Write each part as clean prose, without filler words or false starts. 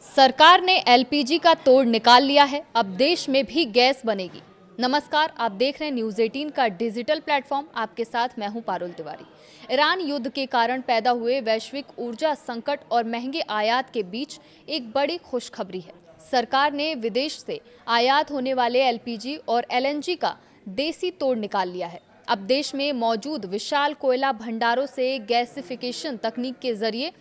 सरकार ने एलपीजी का तोड़ निकाल लिया है। अब देश में भी गैस बनेगी। नमस्कार, आप देख रहे हैं न्यूज़ 18 का डिजिटल प्लेटफॉर्म। आपके साथ मैं हूं पारुल तिवारी। ईरान युद्ध के कारण पैदा हुए वैश्विक ऊर्जा संकट और महंगे आयात के बीच एक बड़ी खुशखबरी है। सरकार ने विदेश से आयात होने वाले एलपीजी और एलएनजी का देसी तोड़ निकाल लिया है। अब देश में मौजूद विशाल कोयला भंडारों से गैसिफिकेशन तकनीक के जरिए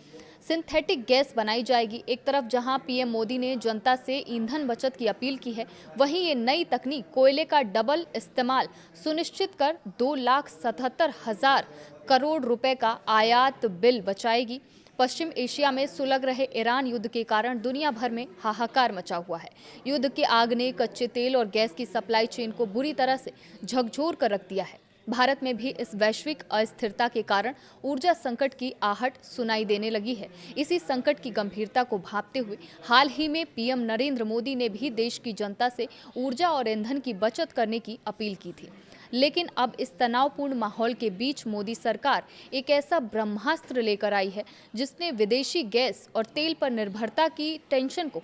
सिंथेटिक गैस बनाई जाएगी। एक तरफ जहां पीएम मोदी ने जनता से ईंधन बचत की अपील की है, वहीं ये नई तकनीक कोयले का डबल इस्तेमाल सुनिश्चित कर 2,77,000 करोड़ रुपए का आयात बिल बचाएगी। पश्चिम एशिया में सुलग रहे ईरान युद्ध के कारण दुनिया भर में हाहाकार मचा हुआ है। युद्ध की आग ने कच्चे तेल और गैस की सप्लाई चेन को बुरी तरह से झकझोर कर रख दिया है। भारत में भी इस वैश्विक अस्थिरता के कारण ऊर्जा संकट की आहट सुनाई देने लगी है। इसी संकट की गंभीरता को भांपते हुए हाल ही में पीएम नरेंद्र मोदी ने भी देश की जनता से ऊर्जा और ईंधन की बचत करने की अपील की थी। लेकिन अब इस तनावपूर्ण माहौल के बीच मोदी सरकार एक ऐसा ब्रह्मास्त्र लेकर आई है जिसने विदेशी गैस और तेल पर निर्भरता की टेंशन को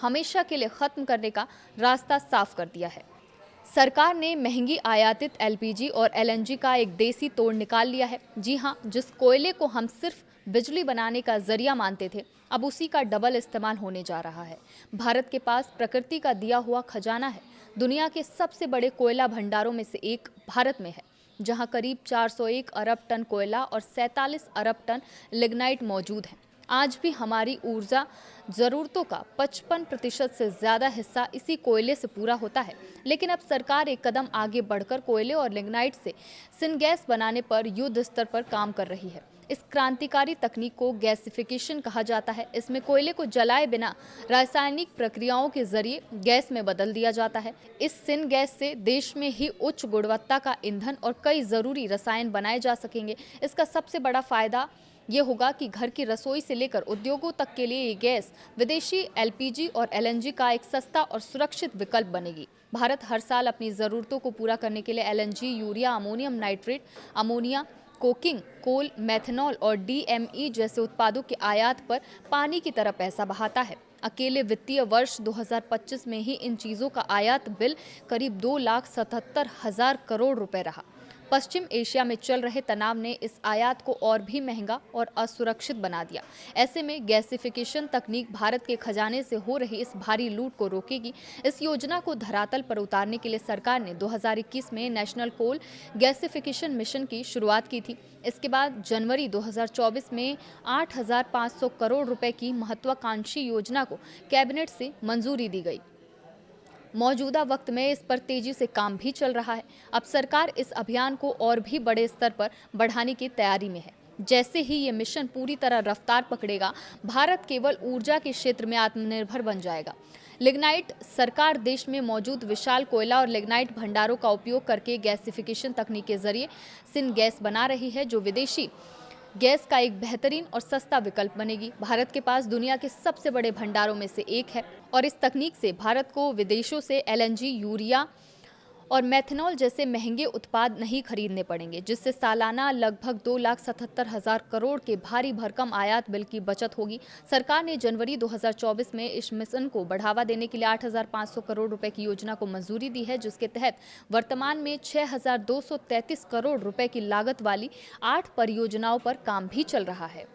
हमेशा के लिए खत्म करने का रास्ता साफ कर दिया है। सरकार ने महंगी आयातित एलपीजी और एलएनजी का एक देसी तोड़ निकाल लिया है। जी हां, जिस कोयले को हम सिर्फ बिजली बनाने का जरिया मानते थे, अब उसी का डबल इस्तेमाल होने जा रहा है। भारत के पास प्रकृति का दिया हुआ खजाना है। दुनिया के सबसे बड़े कोयला भंडारों में से एक भारत में है, जहां करीब 401 अरब टन कोयला और 47 अरब टन लिग्नाइट मौजूद है। आज भी हमारी ऊर्जा ज़रूरतों का 55% से ज़्यादा हिस्सा इसी कोयले से पूरा होता है। लेकिन अब सरकार एक कदम आगे बढ़कर कोयले और लिग्नाइट से सिनगैस बनाने पर युद्ध स्तर पर काम कर रही है। इस क्रांतिकारी तकनीक को गैसिफिकेशन कहा जाता है। इसमें कोयले को जलाए बिना रासायनिक प्रक्रियाओं के जरिए गैस में बदल दिया जाता है। इस सिन गैस से देश में ही उच्च गुणवत्ता का ईंधन और कई ज़रूरी रसायन बनाए जा सकेंगे। इसका सबसे बड़ा फायदा ये होगा कि घर की रसोई से लेकर उद्योगों तक के लिए ये गैस विदेशी एलपीजी और एलएनजी का एक सस्ता और सुरक्षित विकल्प बनेगी। भारत हर साल अपनी ज़रूरतों को पूरा करने के लिए LNG, urea, ammonium nitrate, ammonia, coking coal, methanol और डीएमई जैसे उत्पादों के आयात पर पानी की तरह पैसा बहाता है। अकेले वित्तीय वर्ष 2025 में ही इन चीज़ों का आयात बिल करीब 2,77,000 करोड़ रुपए रहा। पश्चिम एशिया में चल रहे तनाव ने इस आयात को और भी महंगा और असुरक्षित बना दिया। ऐसे में गैसिफिकेशन तकनीक भारत के खजाने से हो रही इस भारी लूट को रोकेगी। इस योजना को धरातल पर उतारने के लिए सरकार ने 2021 में नेशनल कोल गैसिफिकेशन मिशन की शुरुआत की थी। इसके बाद जनवरी 2024 में 8,500 करोड़ रुपए की महत्वाकांक्षी योजना को कैबिनेट से मंजूरी दी गई। मौजूदा वक्त में इस पर तेजी से काम भी चल रहा है। अब सरकार इस अभियान को और भी बड़े स्तर पर बढ़ाने की तैयारी में है। जैसे ही ये मिशन पूरी तरह रफ्तार पकड़ेगा, भारत केवल ऊर्जा के क्षेत्र में आत्मनिर्भर बन जाएगा। लिग्नाइट सरकार देश में मौजूद विशाल कोयला और लिग्नाइट भंडारों का उपयोग करके गैसिफिकेशन तकनीक के जरिए सिन गैस बना रही है, जो विदेशी गैस का एक बेहतरीन और सस्ता विकल्प बनेगी। भारत के पास दुनिया के सबसे बड़े भंडारों में से एक है और इस तकनीक से भारत को विदेशों से एलएनजी, यूरिया और मेथनॉल जैसे महंगे उत्पाद नहीं खरीदने पड़ेंगे, जिससे सालाना लगभग 2,77,000 करोड़ के भारी भरकम आयात बिल की बचत होगी। सरकार ने जनवरी 2024 में इस मिशन को बढ़ावा देने के लिए 8,500 करोड़ रुपए की योजना को मंजूरी दी है, जिसके तहत वर्तमान में 6,233 करोड़ रुपए की लागत वाली 8 परियोजनाओं पर काम भी चल रहा है।